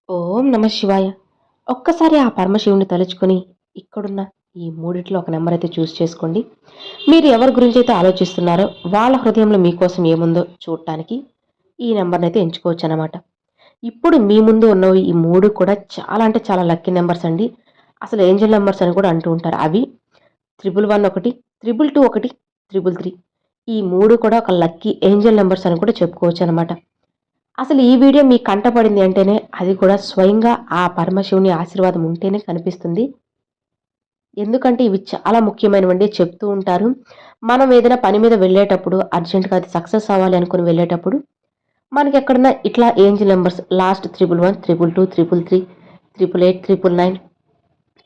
ఓం నమ శివాయ. ఒక్కసారి ఆ పరమశివుని తలుచుకొని ఇక్కడున్న ఈ మూడిట్లో ఒక నెంబర్ అయితే చూస్ చేసుకోండి. మీరు ఎవరి గురించి అయితే ఆలోచిస్తున్నారో వాళ్ళ హృదయంలో మీకోసం ఏముందో చూడటానికి ఈ నెంబర్ని అయితే ఎంచుకోవచ్చు అనమాట. ఇప్పుడు మీ ముందు ఉన్నవి ఈ మూడు కూడా చాలా అంటే చాలా లక్కీ నెంబర్స్ అండి. అసలు ఏంజల్ నెంబర్స్ అని కూడా అంటూ ఉంటారు. అవి 111 ఒకటి, 222 ఒకటి, 333 ఈ మూడు కూడా ఒక లక్కీ ఏంజల్ నెంబర్స్ అని కూడా చెప్పుకోవచ్చు అనమాట. అసలు ఈ వీడియో మీ కంటపడింది అంటేనే అది కూడా స్వయంగా ఆ పరమశివుని ఆశీర్వాదం ఉంటేనే కనిపిస్తుంది. ఎందుకంటే ఇవి చాలా ముఖ్యమైనవండి చెప్తూ ఉంటారు. మనం ఏదైనా పని మీద వెళ్ళేటప్పుడు అర్జెంట్‌గా అది సక్సెస్ అవ్వాలి అనుకుని వెళ్ళేటప్పుడు మనకెక్కడన్నా ఇట్లా ఏంజెల్ నంబర్స్ లాస్ట్ 111, 222, 333, 888, 999,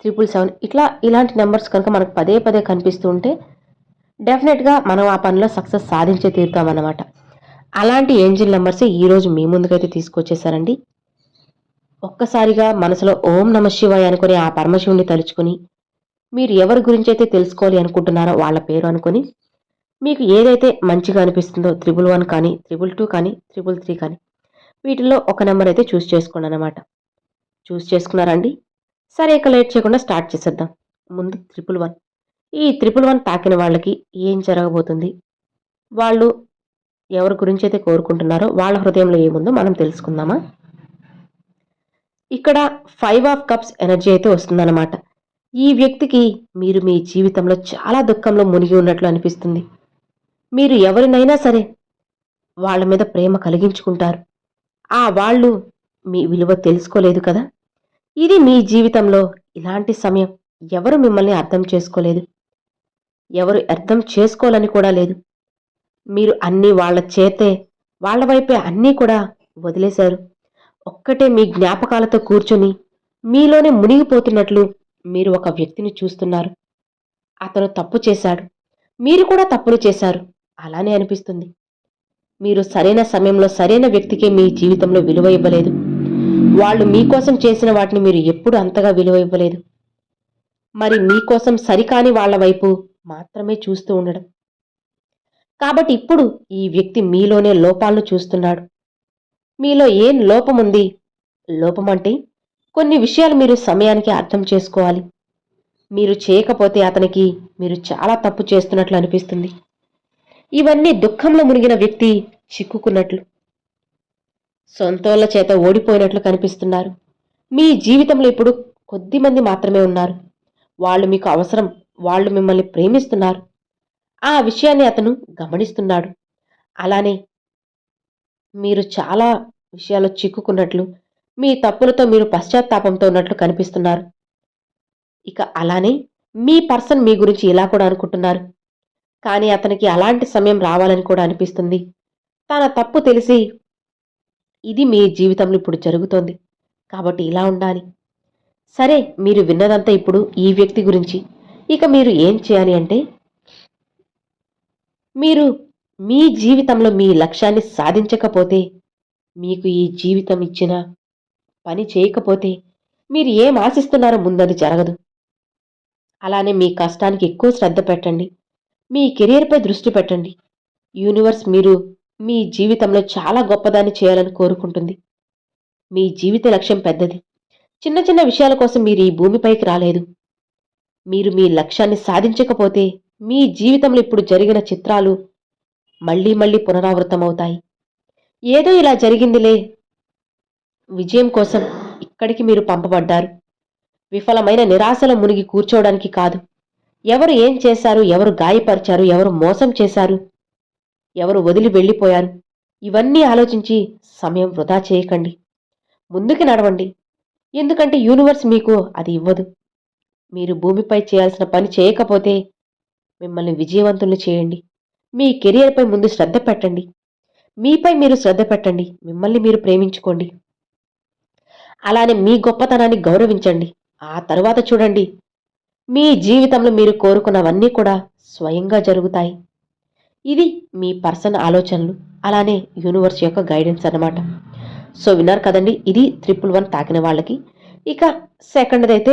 777 ఇలాంటి నంబర్స్ కనుక మనకు పదే పదే కనిపిస్తూ ఉంటే డెఫినెట్‌గా మనం ఆ పనిలో సక్సెస్ సాధించే తీరుతామన్నమాట. అలాంటి ఏంజెల్ నంబర్సే ఈరోజు మీ ముందుకైతే తీసుకొచ్చేసారండి. ఒక్కసారిగా మనసులో ఓం నమ శివాయ అనుకుని ఆ పరమశివుని తలుచుకుని మీరు ఎవరి గురించైతే తెలుసుకోవాలి అనుకుంటున్నారో వాళ్ళ పేరు అనుకుని మీకు ఏదైతే మంచిగా అనిపిస్తుందో 111 కానీ, 222 కానీ, 333 కానీ వీటిల్లో ఒక నెంబర్ అయితే చూస్ చేసుకోండనమాట. చూస్ చేసుకున్నారా అండి? సరే ఇక లేట్ చేయకుండా స్టార్ట్ చేసేద్దాం. ముందు 111 ఈ 111 తాకిన వాళ్ళకి ఏం జరగబోతుంది? వాళ్ళు ఎవరి గురించైతే కోరుకుంటున్నారో వాళ్ళ హృదయంలో ఏముందో మనం తెలుసుకుందామా? ఇక్కడ 5 ఆఫ్ కప్స్ ఎనర్జీ అయితే వస్తుందన్నమాట. ఈ వ్యక్తికి మీరు మీ జీవితంలో చాలా దుఃఖంలో మునిగి ఉన్నట్లు అనిపిస్తుంది. మీరు ఎవరినైనా సరే వాళ్ళ మీద ప్రేమ కలిగించుకుంటారు. ఆ వాళ్ళు మీ విలువ తెలుసుకోలేదు కదా! ఇది మీ జీవితంలో ఇలాంటి సమయం. ఎవరు మిమ్మల్ని అర్థం చేసుకోలేదు. ఎవరు అర్థం చేసుకోవాలని కూడా లేదు. మీరు అన్నీ వాళ్ళ చేతే, వాళ్ళ వైపే అన్నీ కూడా వదిలేశారు. ఒక్కటే మీ జ్ఞాపకాలతో కూర్చొని మీలోనే మునిగిపోతున్నట్లు మీరు ఒక వ్యక్తిని చూస్తున్నారు. అతను తప్పు చేశాడు. మీరు కూడా తప్పులు చేశారు. అలానే అనిపిస్తుంది. మీరు సరైన సమయంలో సరైన వ్యక్తికే మీ జీవితంలో విలువ ఇవ్వలేదు. వాళ్ళు మీకోసం చేసిన వాటిని మీరు ఎప్పుడు అంతగా విలువ ఇవ్వలేదు. మరి మీకోసం సరికాని వాళ్ళ వైపు మాత్రమే చూస్తూ ఉండడం. కాబట్టి ఇప్పుడు ఈ వ్యక్తి మీలోనే లోపాలను చూస్తున్నాడు. మీలో ఏం లోపముంది? లోపమంటే కొన్ని విషయాలు మీరు సమయానికి అర్థం చేసుకోవాలి. మీరు చేయకపోతే అతనికి మీరు చాలా తప్పు చేస్తున్నట్లు అనిపిస్తుంది. ఇవన్నీ దుఃఖంలో మునిగిన వ్యక్తి చిక్కుకున్నట్లు, సొంతోళ్ల చేత ఓడిపోయినట్లు కనిపిస్తున్నారు. మీ జీవితంలో ఇప్పుడు కొద్దిమంది మాత్రమే ఉన్నారు. వాళ్ళు మీకు అవసరం. వాళ్ళు మిమ్మల్ని ప్రేమిస్తున్నారు. ఆ విషయాన్ని అతను గమనిస్తున్నాడు. అలానే మీరు చాలా విషయాల్లో చిక్కుకున్నట్లు, మీ తప్పులతో మీరు పశ్చాత్తాపంతో ఉన్నట్లు కనిపిస్తున్నారు. ఇక అలానే మీ పర్సన్ మీ గురించి ఇలా కూడా అనుకుంటున్నారు. కానీ అతనికి అలాంటి సమయం రావాలని కూడా అనిపిస్తుంది. తన తప్పు తెలిసి ఇది మీ జీవితంలో ఇప్పుడు జరుగుతోంది. కాబట్టి ఇలా ఉండాలి. సరే మీరు విన్నదంతా ఇప్పుడు ఈ వ్యక్తి గురించి. ఇక మీరు ఏం చేయాలి అంటే మీరు మీ జీవితంలో మీ లక్ష్యాన్ని సాధించకపోతే, మీకు ఈ జీవితం ఇచ్చిన పని చేయకపోతే, మీరు ఏం ఆశిస్తున్నారో ముందది జరగదు. అలానే మీ కష్టానికి ఎక్కువ శ్రద్ధ పెట్టండి. మీ కెరియర్‌పై దృష్టి పెట్టండి. యూనివర్స్ మీరు మీ జీవితంలో చాలా గొప్పదాన్ని చేయాలని కోరుకుంటుంది. మీ జీవిత లక్ష్యం పెద్దది. చిన్న చిన్న విషయాల కోసం మీరు ఈ భూమిపైకి రాలేదు. మీరు మీ లక్ష్యాన్ని సాధించకపోతే, మీ జీవితంలో ఇప్పుడు జరిగిన చిత్రాలు మళ్ళీ మళ్ళీ పునరావృతమవుతాయి. ఏదో ఇలా జరిగిందిలే, విజయం కోసం ఇక్కడికి మీరు పంపబడ్డారు. విఫలమైన నిరాశలో మునిగి కూర్చోవడానికి కాదు. ఎవరు ఏం చేశారు, ఎవరు గాయపరిచారు, ఎవరు మోసం చేశారు, ఎవరు వదిలి వెళ్ళిపోయారు, ఇవన్నీ ఆలోచించి సమయం వృధా చేయకండి. ముందుకి నడవండి. ఎందుకంటే యూనివర్స్ మీకు అది ఇవ్వదు. మీరు భూమిపై చేయాల్సిన పని చేయకపోతే మిమ్మల్ని విజయవంతుల్ని చేయండి. మీ కెరియర్‌పై ముందు శ్రద్ధ పెట్టండి. మీపై మీరు శ్రద్ధ పెట్టండి. మిమ్మల్ని మీరు ప్రేమించుకోండి. అలానే మీ గొప్పతనాన్ని గౌరవించండి. ఆ తరువాత చూడండి, మీ జీవితంలో మీరు కోరుకున్నవన్నీ కూడా స్వయంగా జరుగుతాయి. ఇది మీ పర్సన్ ఆలోచనలు. అలానే యూనివర్స్ యొక్క గైడెన్స్ అన్నమాట. సో విన్నారు కదండి, ఇది 111 తాకిన వాళ్ళకి. ఇక సెకండ్‌దైతే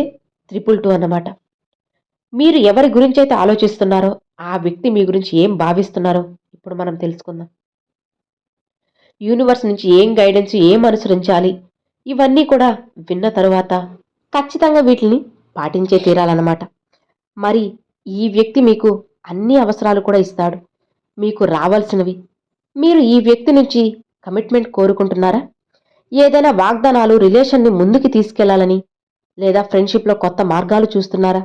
222 అన్నమాట. మీరు ఎవరి గురించైతే ఆలోచిస్తున్నారో, ఆ వ్యక్తి మీ గురించి ఏం భావిస్తున్నారో ఇప్పుడు మనం తెలుసుకుందాం. యూనివర్స్ నుంచి ఏం గైడెన్స్, ఏం అనుసరించాలి, ఇవన్నీ కూడా విన్న తరువాత ఖచ్చితంగా వీటిని పాటించే తీరాలన్నమాట. మరి ఈ వ్యక్తి మీకు అన్ని అవసరాలు కూడా ఇస్తాడు. మీకు రావాల్సినవి. మీరు ఈ వ్యక్తి నుంచి కమిట్మెంట్ కోరుకుంటున్నారా? ఏదైనా వాగ్దానాలు రిలేషన్‌ని ముందుకు తీసుకెళ్లాలని లేదా ఫ్రెండ్‌షిప్‌లో కొత్త మార్గాలు చూస్తున్నారా?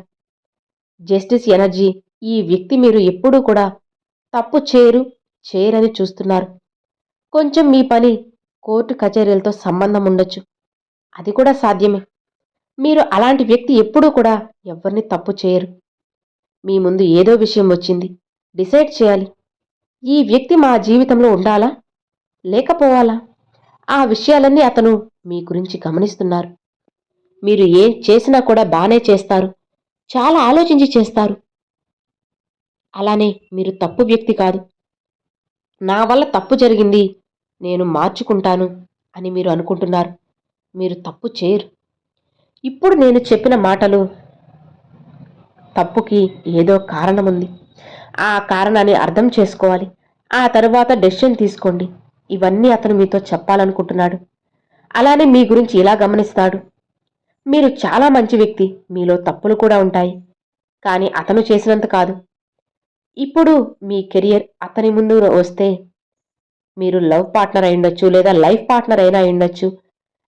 జస్టిస్ ఎనర్జీ ఈ వ్యక్తి మీరు ఎప్పుడూ కూడా తప్పు చేయరని చూస్తున్నారు. కొంచెం మీ పని కోర్టు కచేరీలతో సంబంధం ఉండొచ్చు. అది కూడా సాధ్యమే. మీరు అలాంటి వ్యక్తి ఎప్పుడూ కూడా ఎవ్వరిని తప్పు చేయరు. మీ ముందు ఏదో విషయం వచ్చింది. డిసైడ్ చేయాలి. ఈ వ్యక్తి మా జీవితంలో ఉండాలా? లేకపోవాలా? ఆ విషయాలన్నీ అతను మీ గురించి గమనిస్తున్నారు. మీరు ఏం చేసినా కూడా బానే చేస్తారు. చాలా ఆలోచించి చేస్తారు. అలానే మీరు తప్పు వ్యక్తి కాదు. నా వల్ల తప్పు జరిగింది. నేను మార్చుకుంటాను అని మీరు అనుకుంటున్నారు. మీరు తప్పు చేయరు. ఇప్పుడు నేను చెప్పిన మాటలు తప్పుకి ఏదో కారణముంది. ఆ కారణాన్ని అర్థం చేసుకోవాలి. ఆ తరువాత డెసిషన్ తీసుకోండి. ఇవన్నీ అతను మీతో చెప్పాలనుకుంటున్నాడు. అలానే మీ గురించి ఇలా గమనిస్తాడు. మీరు చాలా మంచి వ్యక్తి. మీలో తప్పులు కూడా ఉంటాయి. కానీ అతను చేసినంత కాదు. ఇప్పుడు మీ కెరియర్ అతని ముందు వస్తే మీరు లవ్ పార్ట్నర్ అయి ఉండొచ్చు, లేదా లైఫ్ పార్ట్నర్ అయినా అయి ఉండొచ్చు,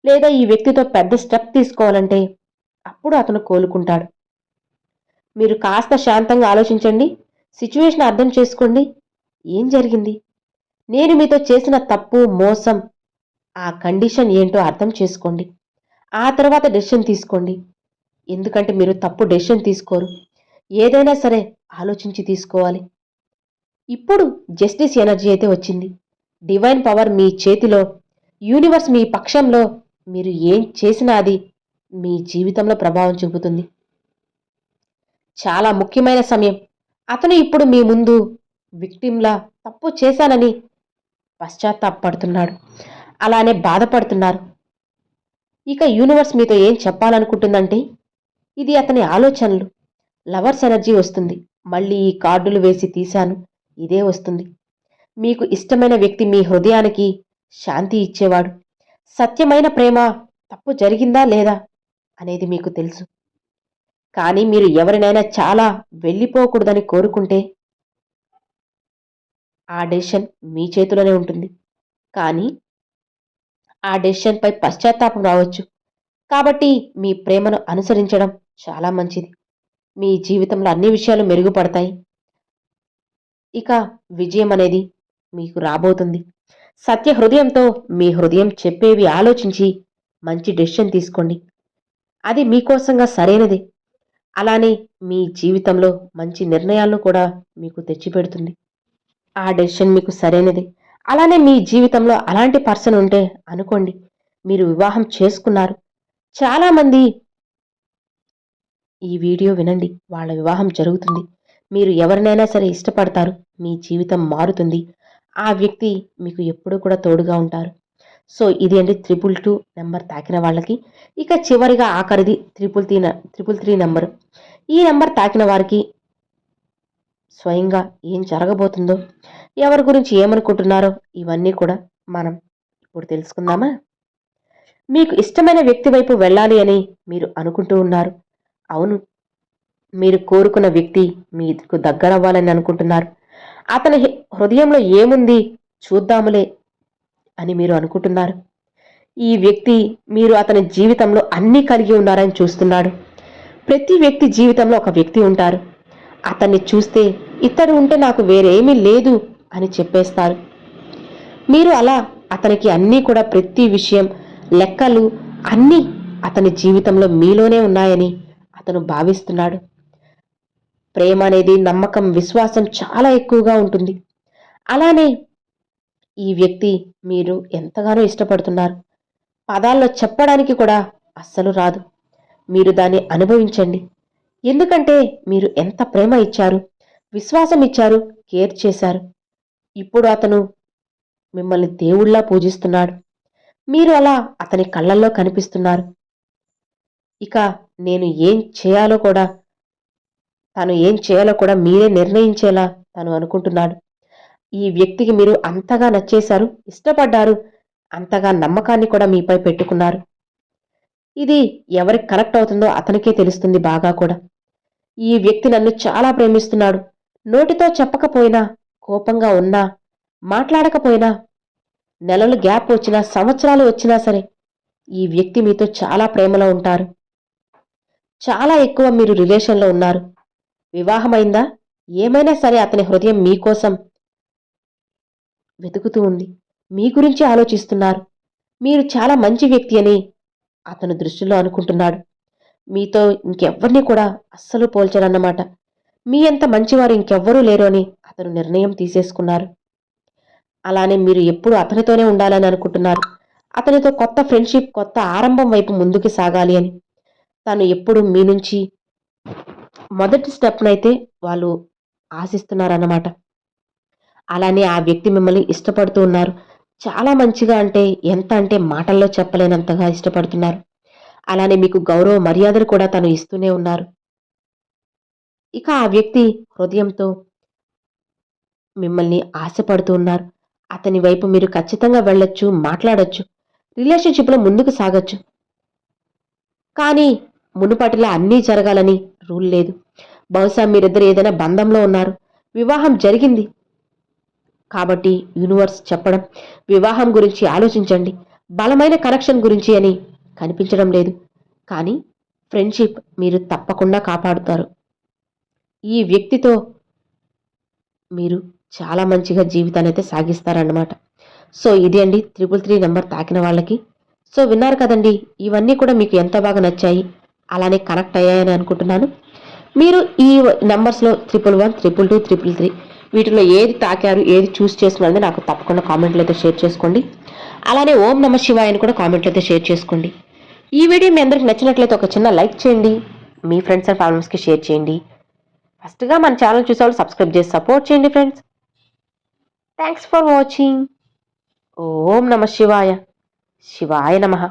లేదా ఈ వ్యక్తితో పెద్ద స్టెప్ తీసుకోవాలంటే అప్పుడు అతను కోలుకుంటాడు. మీరు కాస్త శాంతంగా ఆలోచించండి. సిచ్యువేషన్ అర్థం చేసుకోండి. ఏం జరిగింది? నేను మీతో చేసిన తప్పు, మోసం, ఆ కండిషన్ ఏంటో అర్థం చేసుకోండి. ఆ తర్వాత డెసిషన్ తీసుకోండి. ఎందుకంటే మీరు తప్పు డెసిషన్ తీసుకోరు. ఏదైనా సరే ఆలోచించి తీసుకోవాలి. ఇప్పుడు జస్టిస్ ఎనర్జీ అయితే వచ్చింది. డివైన్ పవర్ మీ చేతిలో, యూనివర్స్ మీ పక్షంలో. మీరు ఏం చేసినా అది మీ జీవితంలో ప్రభావం చూపుతుంది. చాలా ముఖ్యమైన సమయం. అతను ఇప్పుడు మీ ముందు విక్టిమ్లా తప్పు చేశానని పశ్చాత్తాపడుతున్నాడు. అలానే బాధపడుతున్నారు. ఇక యూనివర్స్ మీతో ఏం చెప్పాలనుకుంటుందంటే ఇది అతని ఆలోచనలు. లవర్స్ ఎనర్జీ వస్తుంది. మళ్ళీ ఈ కార్డులు వేసి తీశాను. ఇదే వస్తుంది. మీకు ఇష్టమైన వ్యక్తి మీ హృదయానికి శాంతి ఇచ్చేవాడు. సత్యమైన ప్రేమ తప్పు జరిగిందా లేదా అనేది మీకు తెలుసు. కానీ మీరు ఎవరినైనా చాలా వెళ్ళిపోకూడదని కోరుకుంటే ఆ డెసిషన్ మీ చేతిలోనే ఉంటుంది. కానీ ఆ డెసిషన్పై పశ్చాత్తాపం రావచ్చు. కాబట్టి మీ ప్రేమను అనుసరించడం చాలా మంచిది. మీ జీవితంలో అన్ని విషయాలు మెరుగుపడతాయి. ఇక విజయం అనేది మీకు రాబోతుంది. సత్య హృదయంతో మీ హృదయం చెప్పేవి ఆలోచించి మంచి డెసిషన్ తీసుకోండి. అది మీకోసంగా సరైనదే. అలానే మీ జీవితంలో మంచి నిర్ణయాలను కూడా మీకు తెచ్చిపెడుతుంది. ఆ డెసిషన్ మీకు సరైనదే. అలానే మీ జీవితంలో అలాంటి పర్సన్ ఉంటే అనుకోండి, మీరు వివాహం చేసుకున్నారు. చాలామంది ఈ వీడియో వినండి. వాళ్ళ వివాహం జరుగుతుంది. మీరు ఎవరినైనా సరే ఇష్టపడతారు. మీ జీవితం మారుతుంది. ఆ వ్యక్తి మీకు ఎప్పుడూ కూడా తోడుగా ఉంటారు. సో ఇది అండి 222 నెంబర్ తాకిన వాళ్ళకి. ఇక చివరిగా ఆఖరిది 333 నెంబరు. ఈ నెంబర్ తాకిన వారికి స్వయంగా ఏం జరగబోతుందో, ఎవరి గురించి ఏమనుకుంటున్నారో ఇవన్నీ కూడా మనం ఇప్పుడు తెలుసుకుందామా? మీకు ఇష్టమైన వ్యక్తి వైపు వెళ్ళాలి అని మీరు అనుకుంటూ ఉన్నారు. అవును, మీరు కోరుకున్న వ్యక్తి మీకు దగ్గరవ్వాలని అనుకుంటున్నారు. అతని హృదయంలో ఏముంది చూద్దాములే అని మీరు అనుకుంటున్నారు. ఈ వ్యక్తి మీరు అతని జీవితంలో అన్నీ కలిగి ఉన్నారని చూస్తున్నాడు. ప్రతి వ్యక్తి జీవితంలో ఒక వ్యక్తి ఉంటారు. అతన్ని చూస్తే ఇతడు ఉంటే నాకు వేరేమీ లేదు అని చెప్పేస్తారు. మీరు అలా అతనికి అన్నీ కూడా ప్రతి విషయం, లెక్కలు అన్నీ అతని జీవితంలో మీలోనే ఉన్నాయని అతను భావిస్తున్నాడు. ప్రేమ అనేది నమ్మకం, విశ్వాసం చాలా ఎక్కువగా ఉంటుంది. అలానే ఈ వ్యక్తి మీరు ఎంతగానో ఇష్టపడుతున్నారు. పదాల్లో చెప్పడానికి కూడా అస్సలు రాదు. మీరు దాన్ని అనుభవించండి. ఎందుకంటే మీరు ఎంత ప్రేమ ఇచ్చారు, విశ్వాసం ఇచ్చారు, కేర్ చేశారు. ఇప్పుడు అతను మిమ్మల్ని దేవుళ్లా పూజిస్తున్నాడు. మీరు అలా అతని కళ్ళల్లో కనిపిస్తున్నారు. ఇక నేను ఏం చేయాలో కూడా తను ఏం చేయాలో కూడా మీరే నిర్ణయించేలా తను అనుకుంటున్నాడు. ఈ వ్యక్తికి మీరు అంతగా నచ్చేశారు, ఇష్టపడ్డారు, అంతగా నమ్మకాన్ని కూడా మీపై పెట్టుకున్నారు. ఇది ఎవరికి కనెక్ట్ అవుతుందో అతనికే తెలుస్తుంది బాగా కూడా. ఈ వ్యక్తి నన్ను చాలా ప్రేమిస్తున్నాడు. నోటితో చెప్పకపోయినా, కోపంగా ఉన్నా, మాట్లాడకపోయినా, నెలలు గ్యాప్ వచ్చినా, సంవత్సరాలు వచ్చినా సరే, ఈ వ్యక్తి మీతో చాలా ప్రేమలో ఉంటారు. చాలా ఎక్కువ మీరు రిలేషన్‌లో ఉన్నారు. వివాహమైందా? ఏమైనా సరే అతని హృదయం మీకోసం వెతుకుతూ ఉంది. మీ గురించి ఆలోచిస్తున్నారు. మీరు చాలా మంచి వ్యక్తి అని అతను దృష్టిలో అనుకుంటున్నాడు. మీతో ఇంకెవ్వరిని కూడా అస్సలు పోల్చరన్నమాట. మీ అంత మంచివారు ఇంకెవ్వరూ లేరు అని అతను నిర్ణయం తీసేసుకున్నారు. అలానే మీరు ఎప్పుడు అతనితోనే ఉండాలని అనుకుంటున్నారు. అతనితో కొత్త ఫ్రెండ్‌షిప్, కొత్త ఆరంభం వైపు ముందుకు సాగాలి అని. తను ఎప్పుడు మీ నుంచి మొదటి స్టెప్‌నైతే వాళ్ళు ఆశిస్తున్నారన్నమాట. అలానే ఆ వ్యక్తి మిమ్మల్ని ఇష్టపడుతూ ఉన్నారు. చాలా మంచిగా అంటే ఎంత అంటే మాటల్లో చెప్పలేనంతగా ఇష్టపడుతున్నారు. అలానే మీకు గౌరవ మర్యాదలు కూడా తను ఇస్తూనే ఉన్నారు. ఇక ఆ వ్యక్తి హృదయంతో మిమ్మల్ని ఆశపడుతూ ఉన్నారు. అతని వైపు మీరు ఖచ్చితంగా వెళ్ళొచ్చు, మాట్లాడొచ్చు. రిలేషన్‌షిప్‌లో ముందుకు సాగొచ్చు. కానీ మునుపటిలా అన్నీ జరగాలని రూల్ లేదు. బహుశా మీరిద్దరు ఏదైనా బంధంలో ఉన్నారు. వివాహం జరిగింది. కాబట్టి యూనివర్స్ చెప్పడం వివాహం గురించి ఆలోచించండి. బలమైన కనెక్షన్ గురించి అని కనిపించడం లేదు. కానీ ఫ్రెండ్‌షిప్ మీరు తప్పకుండా కాపాడుతారు. ఈ వ్యక్తితో మీరు చాలా మంచిగా జీవితాన్నయితే సాగిస్తారన్నమాట. సో, ఇది అండి 333 నంబర్ తాకిన వాళ్ళకి. సో, విన్నారు కదండీ! ఇవన్నీ కూడా మీకు ఎంత బాగా నచ్చాయి, అలానే కనెక్ట్ అయ్యాయని అనుకుంటున్నాను. మీరు ఈ నంబర్స్‌లో 111, 222, 333 వీటిలో ఏది తాకారు, ఏది చూస్ చేసుకున్నారనేది నాకు తప్పకుండా కామెంట్‌లో అయితే షేర్ చేసుకోండి. అలానే ఓం నమః శివాయ అని కూడా కామెంట్‌లో అయితే షేర్ చేసుకోండి. ఈ వీడియో మీ అందరికి నచ్చినట్లయితే ఒక చిన్న లైక్ చేయండి. మీ ఫ్రెండ్స్ అండ్ ఫ్యామిలీస్‌కి షేర్ చేయండి. ఫస్ట్‌గా మన ఛానల్ చూసేవాళ్ళు సబ్స్క్రైబ్ చేసి సపోర్ట్ చేయండి ఫ్రెండ్స్. Thanks for watching. ఓం నమః శివాయ. శివాయ నమః.